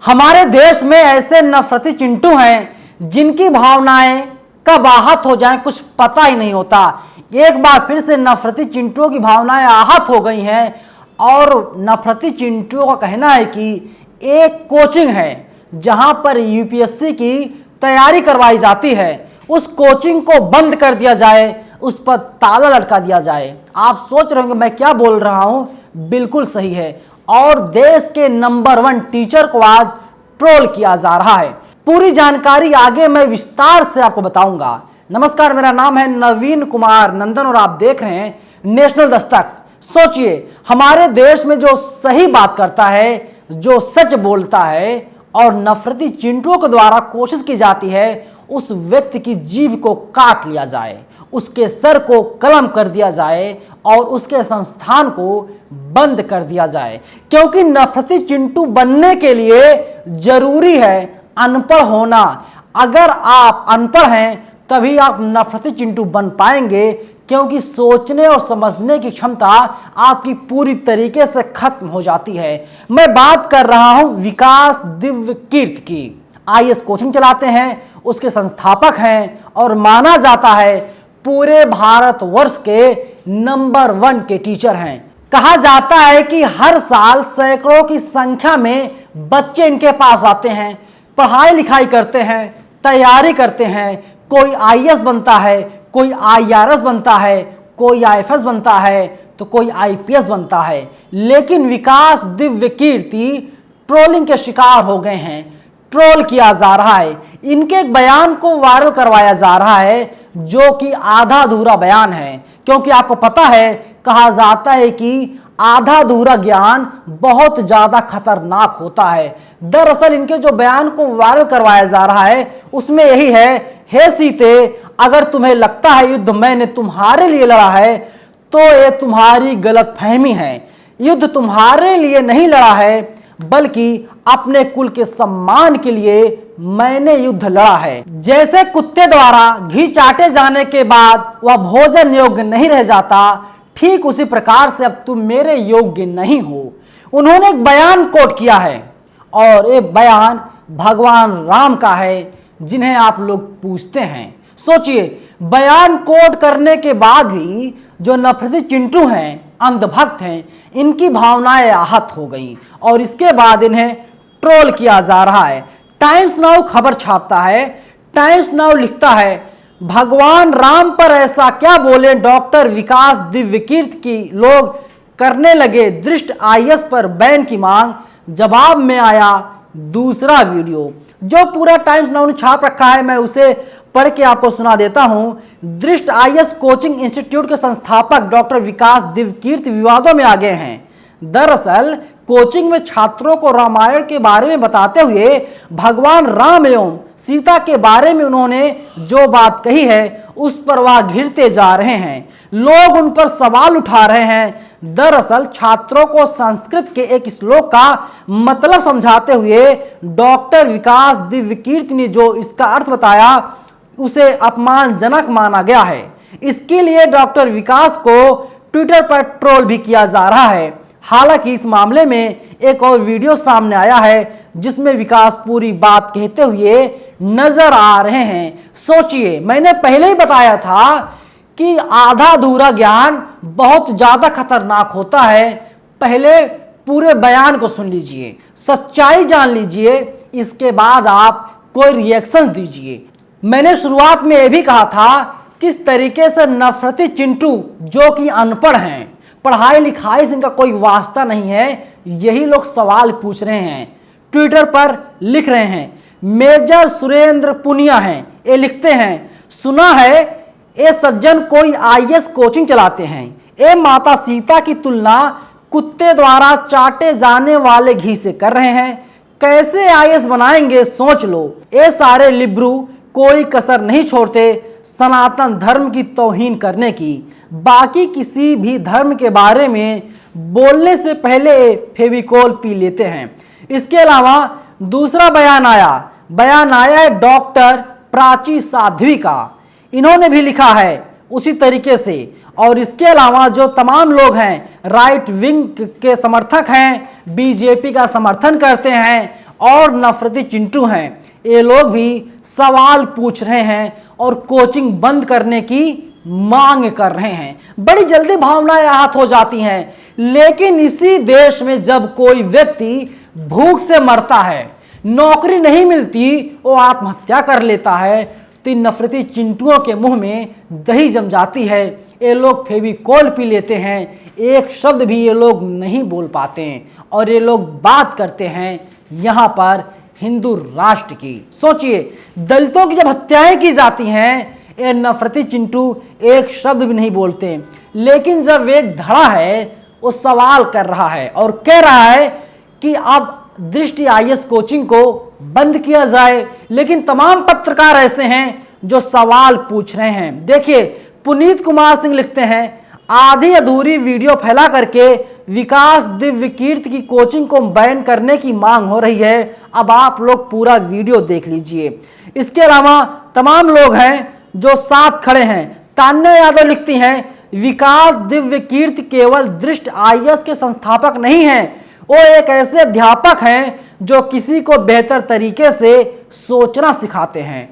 हमारे देश में ऐसे नफरती चिंटू हैं जिनकी भावनाएं कब आहत हो जाएं कुछ पता ही नहीं होता। एक बार फिर से नफरती चिंटुओं की भावनाएं आहत हो गई हैं और नफरती चिंटुओं का कहना है कि एक कोचिंग है जहां पर यूपीएससी की तैयारी करवाई जाती है, उस कोचिंग को बंद कर दिया जाए, उस पर ताला लटका दिया जाए। आप सोच रहे होंगे मैं क्या बोल रहा हूं, बिल्कुल सही है। और देश के नंबर 1 टीचर को आज ट्रोल किया जा रहा है। पूरी जानकारी आगे मैं विस्तार से आपको बताऊंगा। नमस्कार, मेरा नाम है नवीन कुमार नंदन और आप देख रहे हैं नेशनल दस्तक। सोचिए, हमारे देश में जो सही बात करता है, जो सच बोलता है और नफरती चिंटुओं के द्वारा कोशिश की जाती है उस व्यक्ति की जीभ को काट लिया जाए, उसके सर को कलम कर दिया जाए और उसके संस्थान को बंद कर दिया जाए। क्योंकि नफरती चिंटू बनने के लिए जरूरी है अनपढ़ होना। अगर आप अनपढ़ हैं तभी आप नफरती चिंटू बन पाएंगे, क्योंकि सोचने और समझने की क्षमता आपकी पूरी तरीके से खत्म हो जाती है। मैं बात कर रहा हूं विकास दिव्यकीर्त की। आईएएस कोचिंग चलाते हैं, उसके संस्थापक हैं और माना जाता है पूरे भारतवर्ष के नंबर 1 के टीचर हैं। कहा जाता है कि हर साल सैकड़ों की संख्या में बच्चे इनके पास आते हैं, पढ़ाई लिखाई करते हैं, तैयारी करते हैं। कोई आईएएस बनता है, कोई आईआरएस बनता है, कोई आईएफएस बनता है तो कोई आईपीएस बनता है। लेकिन विकास दिव्यकीर्ति ट्रोलिंग के शिकार हो गए हैं, ट्रोल किया जा रहा है। इनके एक बयान को वायरल करवाया जा रहा है जो कि आधा अधूरा बयान है। क्योंकि आपको पता है, कहा जाता है कि आधा अधूरा ज्ञान बहुत ज्यादा खतरनाक होता है। दरअसल इनके जो बयान को वायरल करवाया जा रहा है उसमें यही है, हे सीते, अगर तुम्हें लगता है युद्ध मैंने तुम्हारे लिए लड़ा है तो ये तुम्हारी गलतफहमी है। युद्ध तुम्हारे लिए नहीं लड़ा है बल्कि अपने कुल के सम्मान के लिए मैंने युद्ध लड़ा है। जैसे कुत्ते द्वारा घी चाटे जाने के बाद वह भोजन योग्य नहीं रह जाता, ठीक उसी प्रकार से अब तुम मेरे योग्य नहीं हो। उन्होंने एक बयान कोट किया है और ये बयान भगवान राम का है जिन्हें आप लोग पूछते हैं। सोचिए, बयान कोट करने के बाद भी जो नफरती चिंटू हैं, अंधभक्त हैं, इनकी भावनाएं आहत हो गई और इसके बाद इन्हें ट्रोल किया जा रहा है। टाइम्स नाउ खबर छापता है, टाइम्स नाउ लिखता है, भगवान राम पर ऐसा क्या बोले डॉक्टर विकास दिव्यकीर्त की लोग करने लगे दृष्ट आईएएस पर बैन की मांग। जवाब में आया दूसरा वीडियो जो पूरा टाइम्स नाउ ने छाप रखा है, मैं उसे पढ़ के आपको सुना देता हूं। दृष्ट आईएएस कोचिंग इंस्टीट्यूट के संस्थापक डॉक्टर विकास दिव्यकीर्त विवादों में आ गए हैं। दरअसल कोचिंग में छात्रों को रामायण के बारे में बताते हुए भगवान राम एवं सीता के बारे में उन्होंने जो बात कही है उस पर वह घिरते जा रहे हैं। लोग उन पर सवाल उठा रहे हैं। दरअसल छात्रों को संस्कृत के एक श्लोक का मतलब समझाते हुए डॉक्टर विकास दिव्यकीर्त ने जो इसका अर्थ बताया उसे अपमानजनक माना गया है। इसके लिए डॉक्टर विकास को ट्विटर पर ट्रोल भी किया जा रहा है। हालांकि इस मामले में एक और वीडियो सामने आया है जिसमें विकास पूरी बात कहते हुए नजर आ रहे हैं। सोचिए, मैंने पहले ही बताया था कि आधा अधूरा ज्ञान बहुत ज्यादा खतरनाक होता है। पहले पूरे बयान को सुन लीजिए, सच्चाई जान लीजिए, इसके बाद आप कोई रिएक्शन दीजिए। मैंने शुरुआत में यह भी कहा था किस तरीके से नफरती चिंटू जो कि अनपढ़ हैं, पढ़ाई लिखाई से इनका कोई वास्ता नहीं है, यही लोग सवाल पूछ रहे हैं, ट्विटर पर लिख रहे हैं। मेजर सुरेंद्र पुनिया हैं, ये लिखते हैं, सुना है ये सज्जन कोई आईएएस कोचिंग चलाते हैं। ये माता सीता की तुलना कुत्ते द्वारा चाटे जाने वाले घी से कर रहे हैं। कैसे आईएएस बनाएंगे सोच लो। ये सारे लिब्रू कोई कसर नहीं छोड़ते सनातन धर्म की तौहीन करने की। बाकी किसी भी धर्म के बारे में बोलने से पहले फेविकोल पी लेते हैं। इसके अलावा दूसरा बयान आया है डॉक्टर प्राची साध्वी का। इन्होंने भी लिखा है उसी तरीके से। और इसके अलावा जो तमाम लोग हैं राइट विंग के समर्थक हैं, बीजेपी का समर्थन करते हैं और नफरती चिंटू हैं, ये लोग भी सवाल पूछ रहे हैं और कोचिंग बंद करने की मांग कर रहे हैं। बड़ी जल्दी भावनाएं आहत हो जाती हैं, लेकिन इसी देश में जब कोई व्यक्ति भूख से मरता है, नौकरी नहीं मिलती, वो आत्महत्या कर लेता है, तो इन नफरती चिंटुओं के मुंह में दही जम जाती है। ये लोग फेविकोल पी लेते हैं, एक शब्द भी ये लोग नहीं बोल पाते हैं और ये लोग बात करते हैं यहाँ पर हिंदू राष्ट्र की। सोचिए, दलितों की जब हत्याएं की जाती हैं, ये नफरती चिंटू एक शब्द भी नहीं बोलते, लेकिन जब एक धड़ा है वो सवाल कर रहा है और कह रहा है कि अब दृष्टि IAS कोचिंग को बंद किया जाए, लेकिन तमाम पत्रकार ऐसे हैं जो सवाल पूछ रहे हैं। देखिए, पुनीत कुमार सिंह लिखते हैं, आधी अधूरी वीडियो फैला करके विकास दिव्य कीर्ति की कोचिंग को बैन करने की मांग हो रही है। अब आप लोग पूरा वीडियो देख लीजिए। इसके अलावा तमाम लोग हैं जो साथ खड़े हैं। तान्या यादव लिखती हैं, विकास दिव्य कीर्ति केवल दृष्टि IAS के संस्थापक नहीं हैं, वो एक ऐसे अध्यापक हैं जो किसी को बेहतर तरीके से सोचना सिखाते हैं।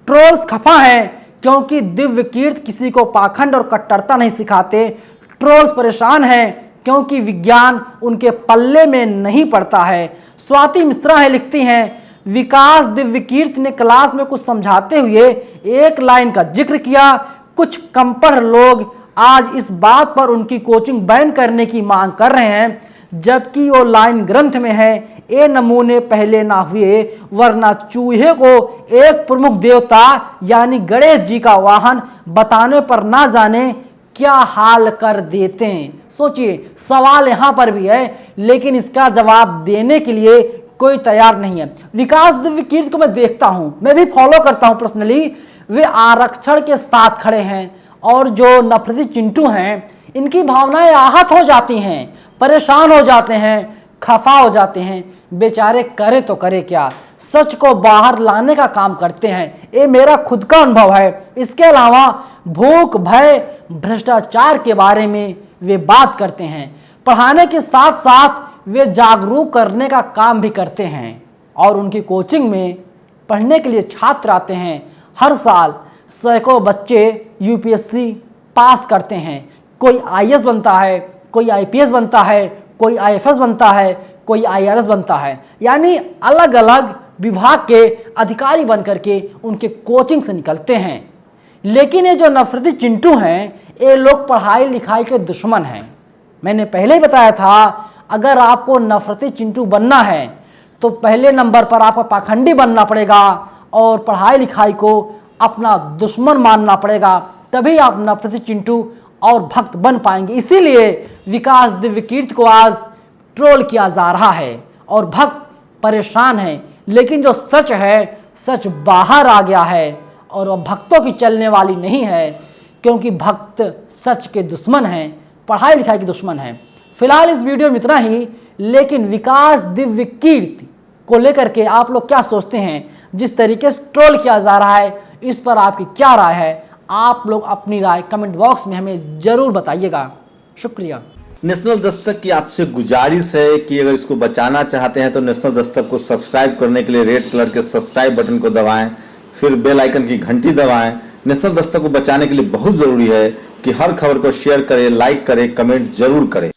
ट्रोल्स खफा हैं क्योंकि दिव्य कीर्ति किसी को पाखंड और कट्टरता नहीं सिखाते। ट्रोल्स परेशान हैं क्योंकि विज्ञान उनके पल्ले में नहीं पड़ता है। स्वाति मिश्रा है लिखती हैं, विकास दिव्य कीर्ति ने क्लास में कुछ समझाते हुए एक लाइन का जिक्र किया। कुछ कमपढ़ लोग आज इस बात पर उनकी कोचिंग बैन करने की मांग कर रहे हैं, जबकि वो लाइन ग्रंथ में है, ये नमूने पहले ना हुए वरना चूहे को एक प्रमुख देवता यानी गणेश जी का वाहन बताने पर ना जाने क्या हाल कर देते हैं। सोचिए, सवाल यहाँ पर भी है, लेकिन इसका जवाब देने के लिए कोई तैयार नहीं है। विकास दिव्य कीर्ति को मैं देखता हूं, मैं भी फॉलो करता हूं पर्सनली। वे आरक्षण के साथ खड़े हैं और जो नफरती चिंटू हैं, इनकी भावनाएं आहत हो जाती हैं, परेशान हो जाते हैं, खफा हो जाते हैं। बेचारे करे तो करे क्या, सच को बाहर लाने का काम करते हैं। ये मेरा खुद का अनुभव है। इसके अलावा भूख, भय, भ्रष्टाचार के बारे में वे बात करते हैं। पढ़ाने के साथ साथ वे जागरूक करने का काम भी करते हैं और उनकी कोचिंग में पढ़ने के लिए छात्र आते हैं। हर साल सैकड़ों बच्चे UPSC पास करते हैं। कोई IAS बनता है, कोई IPS बनता है, कोई IFS बनता है, कोई IRS बनता है, यानी अलग अलग विभाग के अधिकारी बनकर के उनके कोचिंग से निकलते हैं। लेकिन ये जो नफरती चिंटू हैं, ये लोग पढ़ाई लिखाई के दुश्मन हैं। मैंने पहले ही बताया था, अगर आपको नफरती चिंटू बनना है तो पहले नंबर पर आपको पाखंडी बनना पड़ेगा और पढ़ाई लिखाई को अपना दुश्मन मानना पड़ेगा, तभी आप नफरती चिंटू और भक्त बन पाएंगे। इसीलिए विकास दिव्य कीर्ति को आज ट्रोल किया जा रहा है और भक्त परेशान हैं। लेकिन जो सच है, सच बाहर आ गया है और वह भक्तों की चलने वाली नहीं है, क्योंकि भक्त सच के दुश्मन हैं, पढ़ाई लिखाई के दुश्मन हैं। फिलहाल इस वीडियो में इतना ही, लेकिन विकास दिव्य कीर्ति को लेकर के आप लोग क्या सोचते हैं? जिस तरीके से ट्रोल किया जा रहा है, इस पर आपकी क्या राय है? आप लोग अपनी राय कमेंट बॉक्स में हमें जरूर बताइएगा। शुक्रिया। नेशनल दस्तक की आपसे गुजारिश है कि अगर इसको बचाना चाहते हैं तो नेशनल दस्तक को सब्सक्राइब करने के लिए रेड कलर के सब्सक्राइब बटन को दबाएं, फिर बेल आइकन की घंटी दबाएं। नेशनल दस्तक को बचाने के लिए बहुत जरूरी है कि हर खबर को शेयर करें, लाइक करें, कमेंट जरूर करें।